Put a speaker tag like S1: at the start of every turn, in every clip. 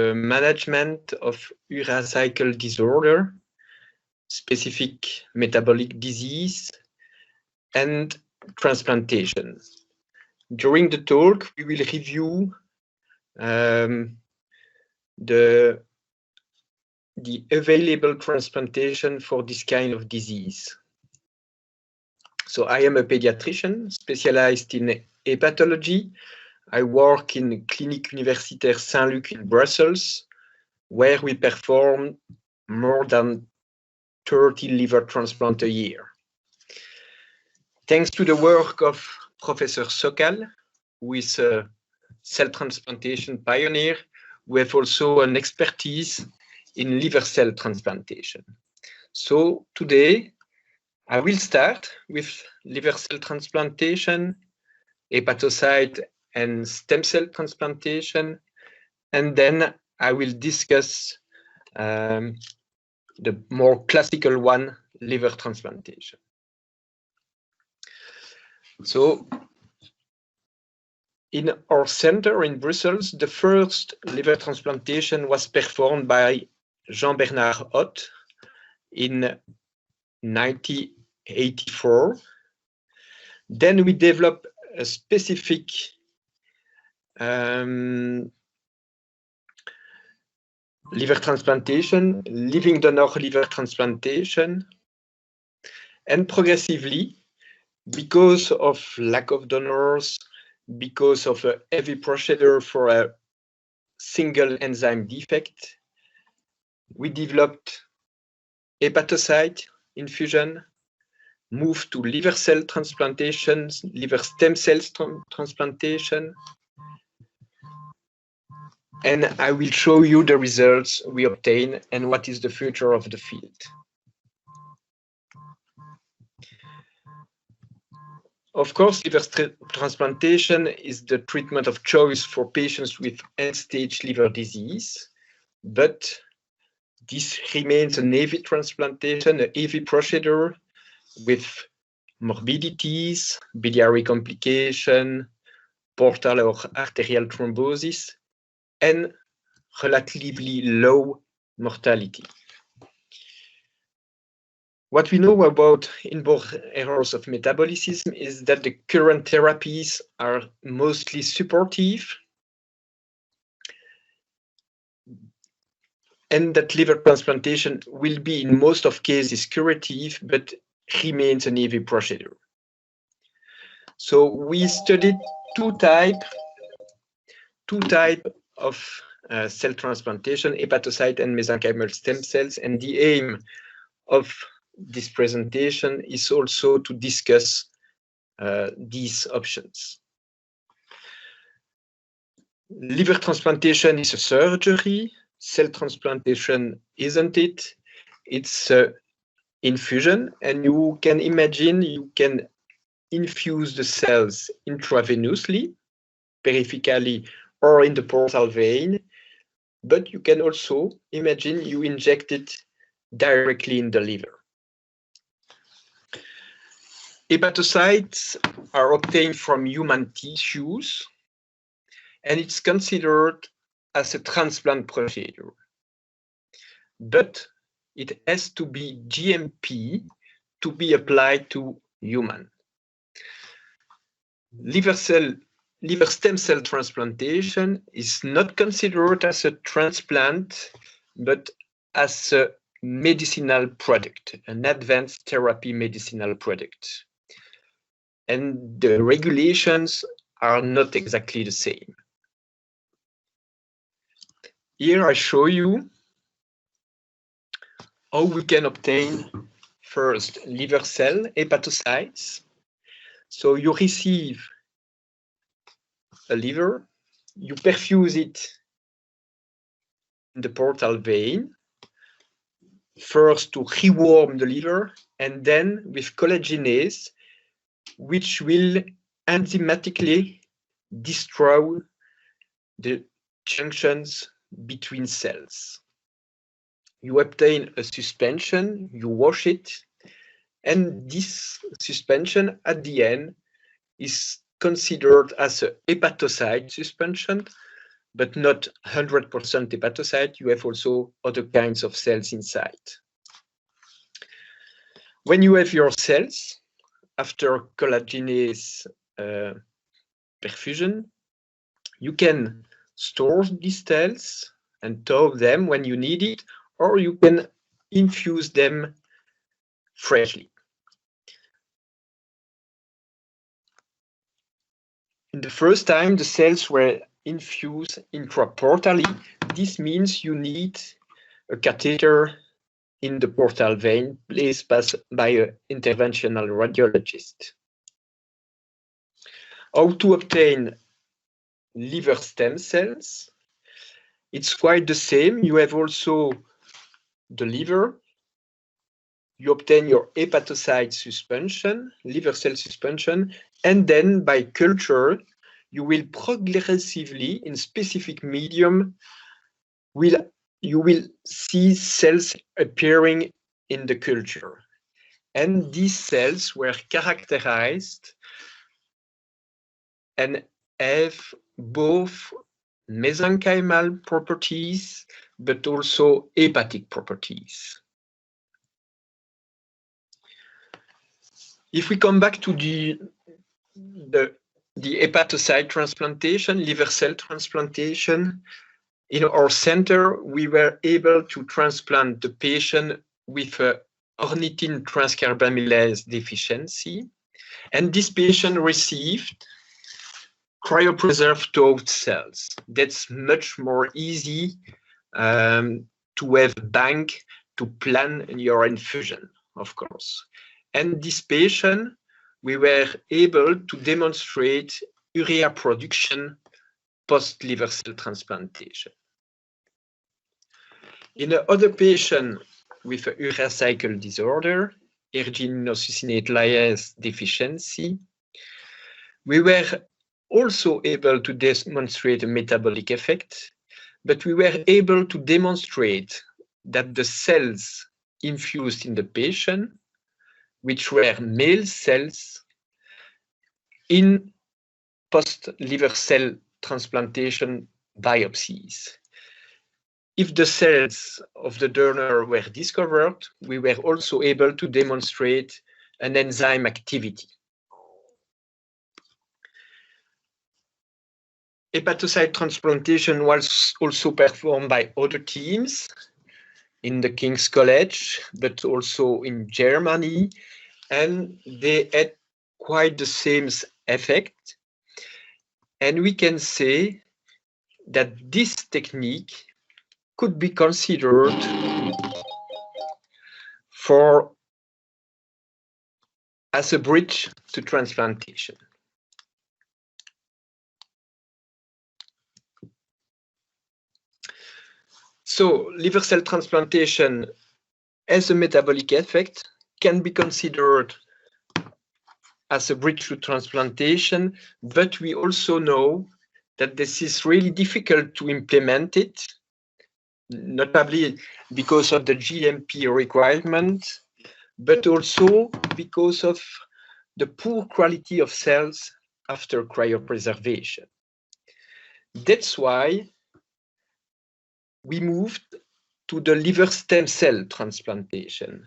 S1: the management of urea cycle disorder, specific metabolic disease, and transplantation. During the talk, we will review the available transplantation for this kind of disease. So I am a pediatrician specialized in hepatology. I work in Clinique Universitaire Saint-Luc in Brussels, where we perform more than 30 liver transplants a year. Thanks to the work of Professor Sokal, who is a cell transplantation pioneer, we have also an expertise in liver cell transplantation. So today, I will start with liver cell transplantation, hepatocyte and stem cell transplantation, and then I will discuss the more classical one, liver transplantation. So in our center in Brussels, the first liver transplantation was performed by Jean-Bernard Hott in 1984. Then we developed a specific liver transplantation, living donor liver transplantation, and progressively, because of lack of donors, because of a heavy procedure for a single enzyme defect, we developed hepatocyte infusion, moved to liver cell transplantations, liver stem cells transplantation, and I will show you the results we obtain and what is the future of the field. Of course, liver transplantation is the treatment of choice for patients with end-stage liver disease, but this remains an heavy transplantation, a heavy procedure with morbidities, biliary complication, portal or arterial thrombosis, and relatively low mortality. What we know about inborn errors of metabolism is that the current therapies are mostly supportive, and that liver transplantation will be in most of cases curative, but remains an heavy procedure. So we studied two types of cell transplantation, hepatocyte and mesenchymal stem cells, and the aim of this presentation is also to discuss these options. Liver transplantation is a surgery. Cell transplantation isn't it? It's infusion, and you can imagine you can infuse the cells intravenously, periphecally, or in the portal vein, but you can also imagine you inject it directly in the liver. Hepatocytes are obtained from human tissues, and it's considered as a transplant procedure. But it has to be GMP to be applied to human. Liver stem cell transplantation is not considered as a transplant, but as a medicinal product, an advanced therapy medicinal product. And the regulations are not exactly the same. Here I show you how we can obtain first liver cell hepatocytes. So you receive a liver, you perfuse it in the portal vein, first to rewarm the liver, and then with collagenase, which will enzymatically destroy the junctions between cells. You obtain a suspension, you wash it, and this suspension at the end is considered as a hepatocyte suspension, but not 100% hepatocyte. You have also other kinds of cells inside. When you have your cells, after collagenase perfusion, you can store these cells and thaw them when you need it, or you can infuse them freshly. In the first time, the cells were infused intraportally. This means you need a catheter in the portal vein placed by an interventional radiologist. How to obtain liver stem cells? It's quite the same. You have also the liver. You obtain your hepatocyte suspension, liver cell suspension, and then by culture, you will progressively, in specific medium, you will see cells appearing in the culture. And these cells were characterized and have both mesenchymal properties, but also hepatic properties. If we come back to the hepatocyte transplantation, liver cell transplantation, in our center, we were able to transplant the patient with a ornithine transcarbamylase deficiency. And this patient received cryopreserved thawed cells. That's much more easy to have a bank to plan your infusion, of course. And this patient, we were able to demonstrate urea production post-liver cell transplantation. In another patient with a urea cycle disorder, erginosuccinate lyase deficiency, we were also able to demonstrate a metabolic effect, but we were able to demonstrate that the cells infused in the patient, which were male cells in post-liver cell transplantation biopsies. If the cells of the donor were discovered, we were also able to demonstrate an enzyme activity. Hepatocyte transplantation was also performed by other teams in the King's College, but also in Germany, and they had quite the same effect. And we can say that this technique could be considered as a bridge to transplantation. So liver cell transplantation as a metabolic effect can be considered as a bridge to transplantation, but we also know that this is really difficult to implement it, notably because of the GMP requirement, but also because of the poor quality of cells after cryopreservation. That's why we moved to the liver stem cell transplantation.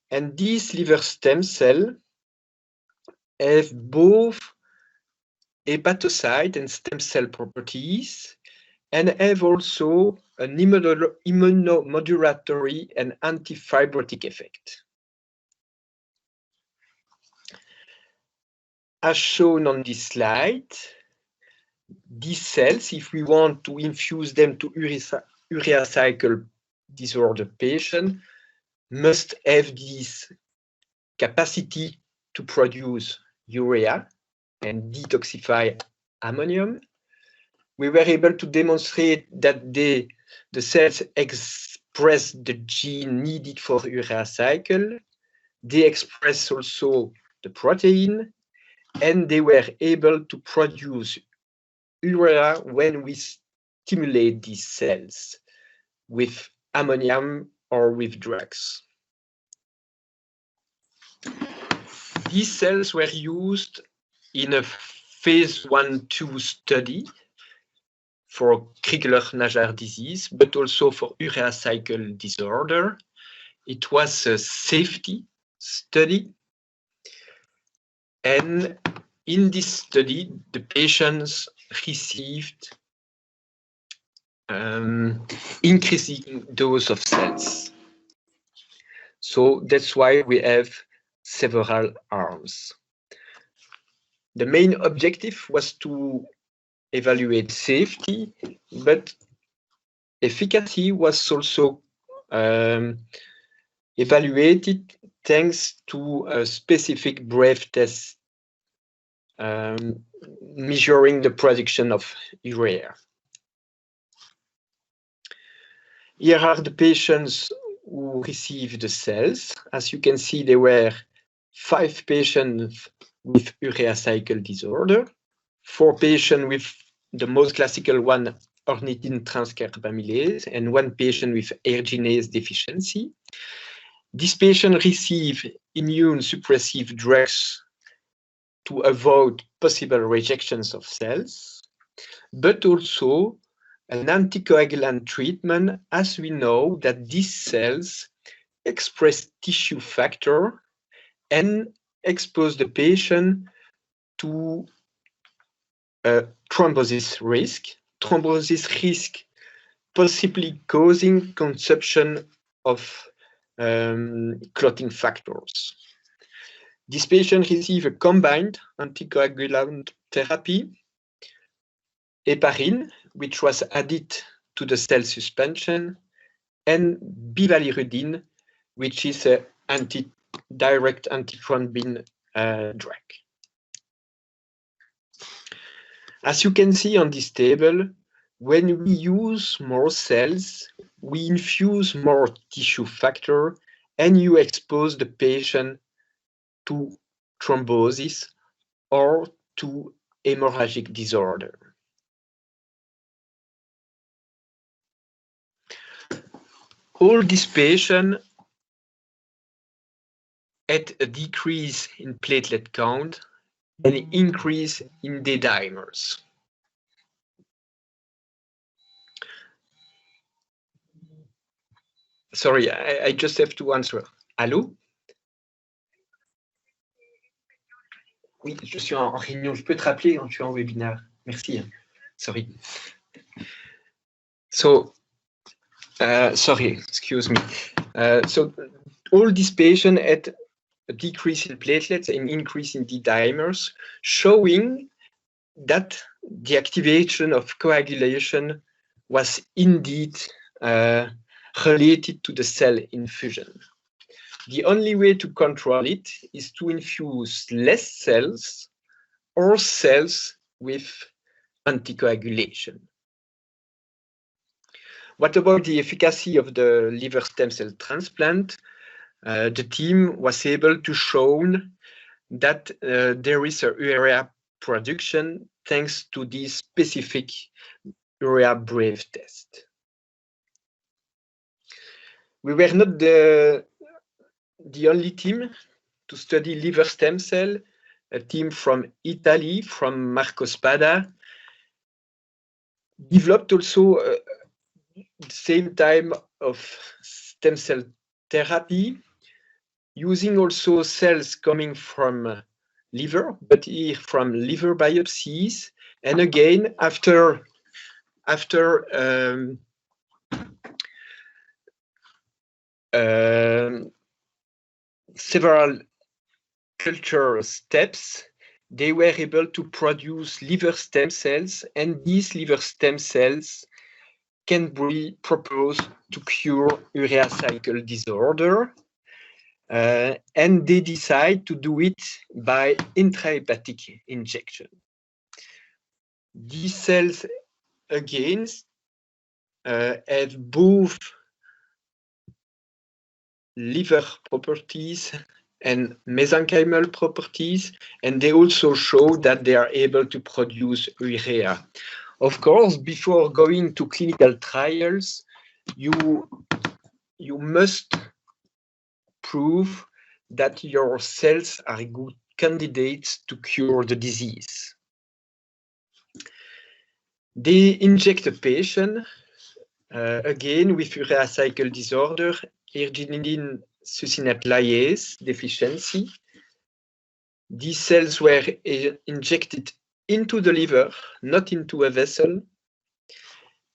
S1: And these liver stem cells have both hepatocyte and stem cell properties, and have also an immunomodulatory and antifibrotic effect. As shown on this slide, these cells, if we want to infuse them to urea cycle disorder patient, must have this capacity to produce urea and detoxify ammonium. We were able to demonstrate that the cells express the gene needed for urea cycle. They express also the protein, and they were able to produce urea when we stimulate these cells with ammonium or with drugs. These cells were used in a phase 1-2 study for Crigler-Najjar disease, but also for urea cycle disorder. It was a safety study. And in this study, the patients received increasing dose of cells. So that's why we have several arms. The main objective was to evaluate safety, but efficacy was also evaluated thanks to a specific BRAVE test measuring the production of urea. Here are the patients who received the cells. As you can see, there were 5 patients with urea cycle disorder, 4 patients with the most classical one, ornithine transcarbamylase, and 1 patient with aeruginogenase deficiency. This patient received immune suppressive drugs to avoid possible rejections of cells, but also an anticoagulant treatment, as we know that these cells express tissue factor and expose the patient to thrombosis risk. Thrombosis risk possibly causing consumption of clotting factors. This patient received a combined anticoagulant therapy, heparin, which was added to the cell suspension, and bivalirudin, which is a direct antithrombin drug. As you can see on this table, when we use more cells, we infuse more tissue factor, and you expose the patient to thrombosis or to hemorrhagic disorder. All these patients had a decrease in platelet count and an increase in D-dimers. Sorry, I just have to answer. Allô? Oui, je suis en réunion. Je peux te rappeler quand tu es en webinaire. Merci. Sorry. So, sorry, excuse me. So, all these patients had a decrease in platelets and increase in D-dimers, showing that the activation of coagulation was indeed related to the cell infusion. The only way to control it is to infuse less cells or cells with anticoagulation. What about the efficacy of the liver stem cell transplant? The team was able to show that there is a urea production thanks to this specific urea BRAVE test. We were not the only team to study liver stem cell. A team from Italy, from Marco Spada, developed also the same type of stem cell therapy, using also cells coming from liver, but here from liver biopsies. And again, after several culture steps, they were able to produce liver stem cells, and these liver stem cells can be proposed to cure urea cycle disorder. And they decide to do it by intrahepatic injection. These cells, again, have both liver properties and mesenchymal properties, and they also show that they are able to produce urea. Of course, before going to clinical trials, you must prove that your cells are good candidates to cure the disease. They inject a patient, again with urea cycle disorder, arginine succinate lyase deficiency. These cells were injected into the liver, not into a vessel,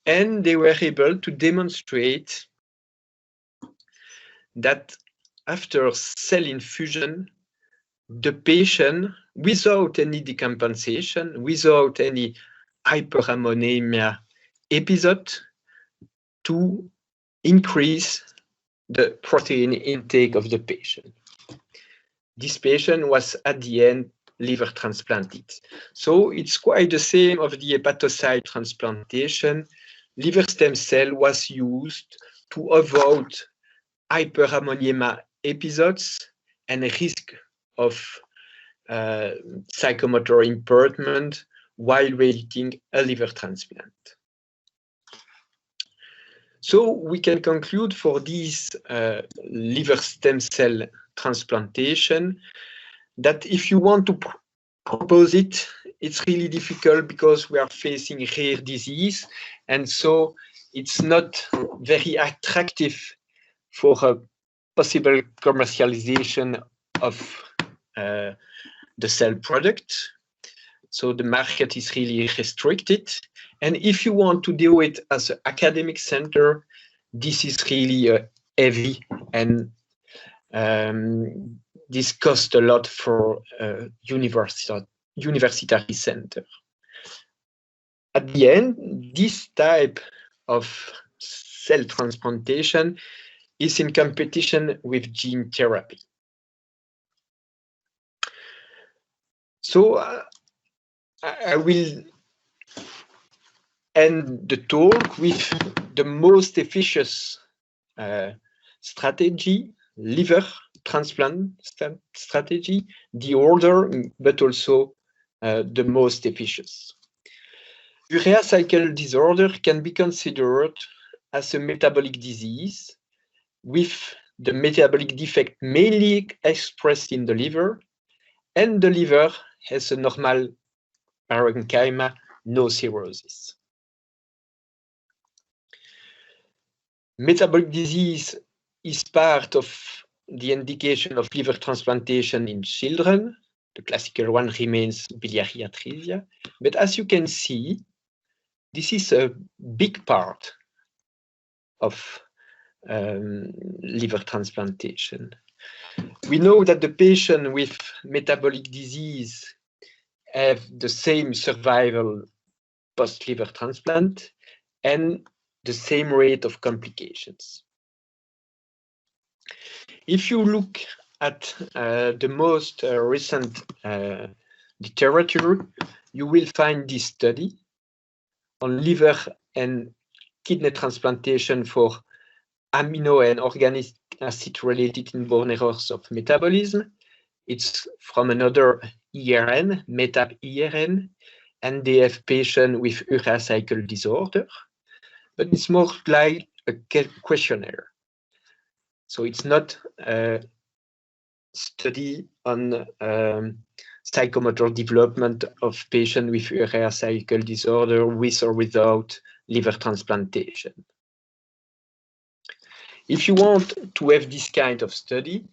S1: and they were able to demonstrate that after cell infusion, the patient, without any decompensation, without any hyperammonemia episode, to increase the protein intake of the patient. This patient was at the end liver transplanted. So it's quite the same of the hepatocyte transplantation. Liver stem cell was used to avoid hyperammoniema episodes and risk of psychomotor impairment while waiting a liver transplant. So we can conclude for this liver stem cell transplantation that if you want to propose it, it's really difficult because we are facing rare disease, and so it's not very attractive for a possible commercialization of the cell product. So the market is really restricted. And if you want to do it as an academic center, this is really heavy, and this costs a lot for university center. At the end, this type of cell transplantation is in competition with gene therapy. So I will end the talk with the most efficient strategy, liver transplant strategy, the order, but also the most efficient. Urea cycle disorder can be considered as a metabolic disease with the metabolic defect mainly expressed in the liver, and the liver has a normal parenchyma, no cirrhosis. Metabolic disease is part of the indication of liver transplantation in children. The classical one remains biliary atresia. But as you can see, this is a big part of liver transplantation. We know that the patient with metabolic disease have the same survival post-liver transplant and the same rate of complications. If you look at the most recent literature, you will find this study on liver and kidney transplantation for amino and organic acid-related inborn errors of metabolism. It's from another ERN, METAP-ERN, and they have patients with urea cycle disorder, but it's more like a questionnaire. So it's not a study on psychomotor development of patients with urea cycle disorder with or without liver transplantation. If you want to have this kind of study,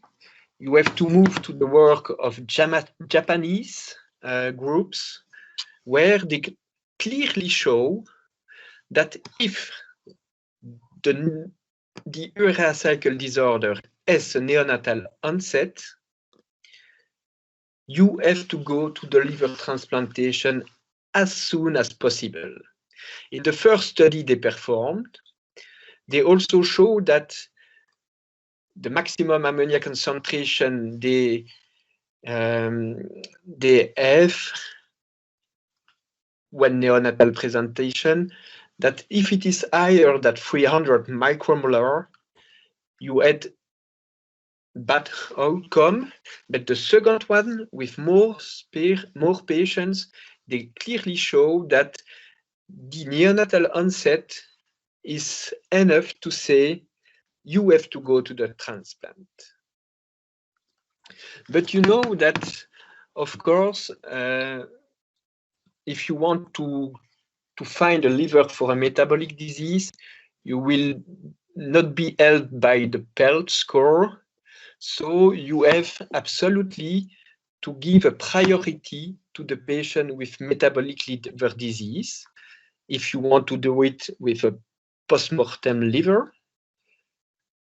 S1: you have to move to the work of Japanese groups, where they clearly show that if the urea cycle disorder has a neonatal onset, you have to go to the liver transplantation as soon as possible. In the first study they performed, they also show that the maximum ammonia concentration they have when neonatal presentation, that if it is higher than 300 micromolar, you had bad outcome. But the second one, with more patients, they clearly show that the neonatal onset is enough to say you have to go to the transplant. But you know that, of course, if you want to to find a liver for a metabolic disease, you will not be held by the PELT score. So you have absolutely to give a priority to the patient with metabolic liver disease if you want to do it with a post-mortem liver.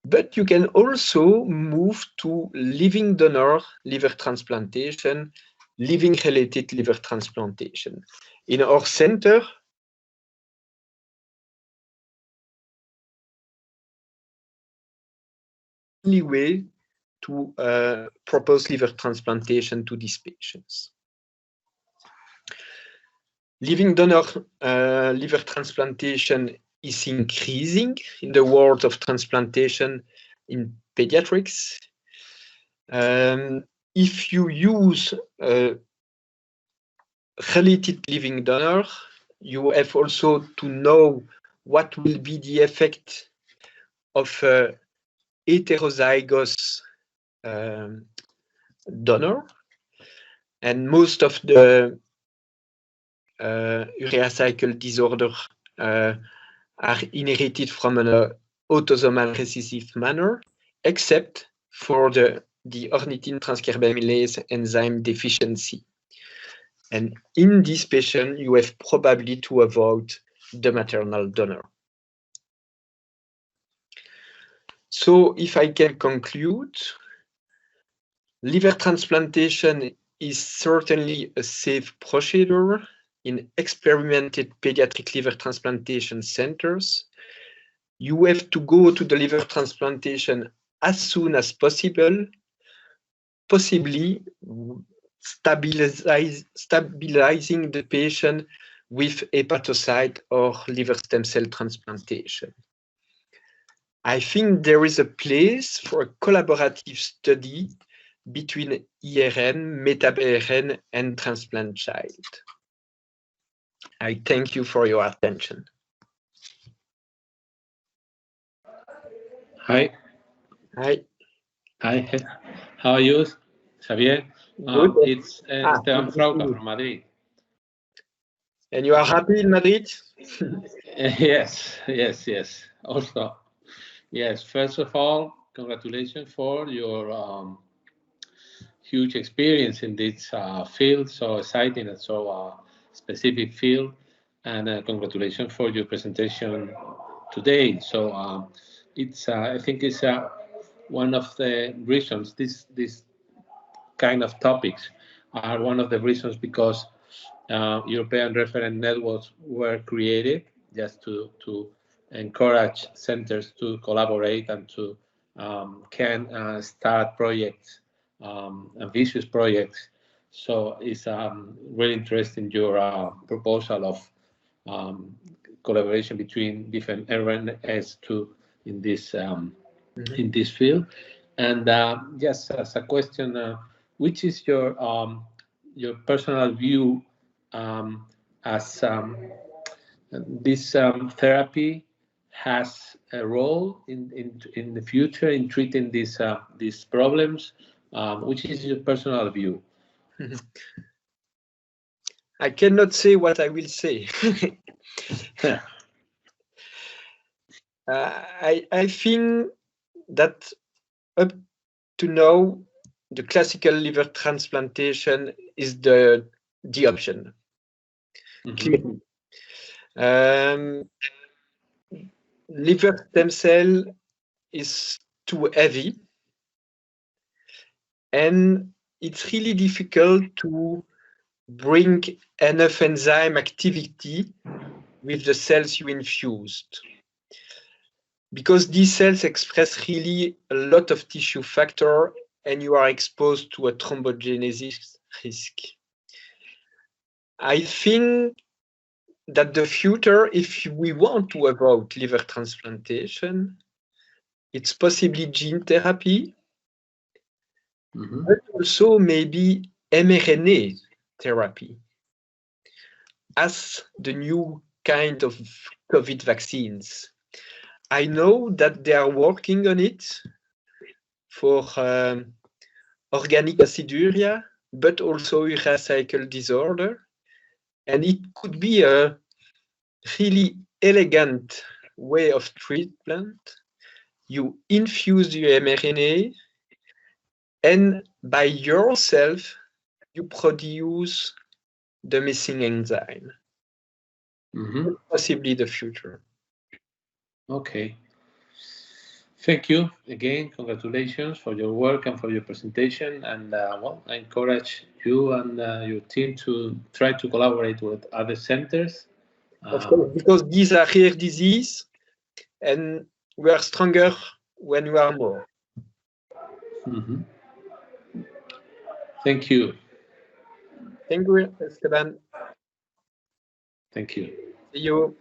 S1: But you can also move to living donor liver transplantation, living-related liver transplantation. In our center, only way to propose liver transplantation to these patients. Living donor liver transplantation is increasing in the world of transplantation in pediatrics. If you use related living donor, you have also to know what will be the effect of heterozygous donor, and most of the urea cycle disorder are inherited from an autosomal recessive manner, except for the ornithine transcarbamylase enzyme deficiency. And in this patient, you have probably to avoid the maternal donor. So if I can conclude, liver transplantation is certainly a safe procedure in experimented pediatric liver transplantation centers. You have to go to the liver transplantation as soon as possible, possibly stabilizing the patient with hepatocyte or liver stem cell transplantation. I think there is a place for a collaborative study between ERN, MetaBRN, and transplant child. I thank you for your attention.
S2: Hi.
S1: Hi.
S2: Hi. How are you, Xavier? It's Esteban Frauca from Madrid.
S1: And you are happy in Madrid?
S2: Yes. Also, yes. First of all, congratulations for your huge experience in this field, so exciting and so specific field. And congratulations for your presentation today. So it's I think it's one of the reasons this kind of topics are one of the reasons because European reference networks were created just to encourage centers to collaborate and to can start projects, ambitious projects. So it's really interesting your proposal of collaboration between different RNS in this in this field. And just as a question, which is your personal view as this therapy has a role in the future in treating these problems? Which is your personal view?
S1: I cannot say what I will say. I think that up to now, the classical liver transplantation is the option. Clearly. Liver stem cell is too heavy, and it's really difficult to bring enough enzyme activity with the cells you infused, because these cells express really a lot of tissue factor and you are exposed to a thrombogenesis risk. I think that the future, if we want to avoid liver transplantation, it's possibly gene therapy, but also maybe mRNA therapy as the new kind of COVID vaccines. I know that they are working on it for organic aciduria, but also urea cycle disorder. And it could be a really elegant way of treatment. You infuse your mRNA, and by yourself, you produce the missing enzyme. Possibly the future.
S2: Okay. Thank you again. Congratulations for your work and for your presentation. And well, I encourage you and your team to try to collaborate with other centers.
S1: Of course, because these are rare disease, and we are stronger when we are more.
S2: Thank you.
S1: Thank you, Esteban.
S2: Thank you.
S1: See you.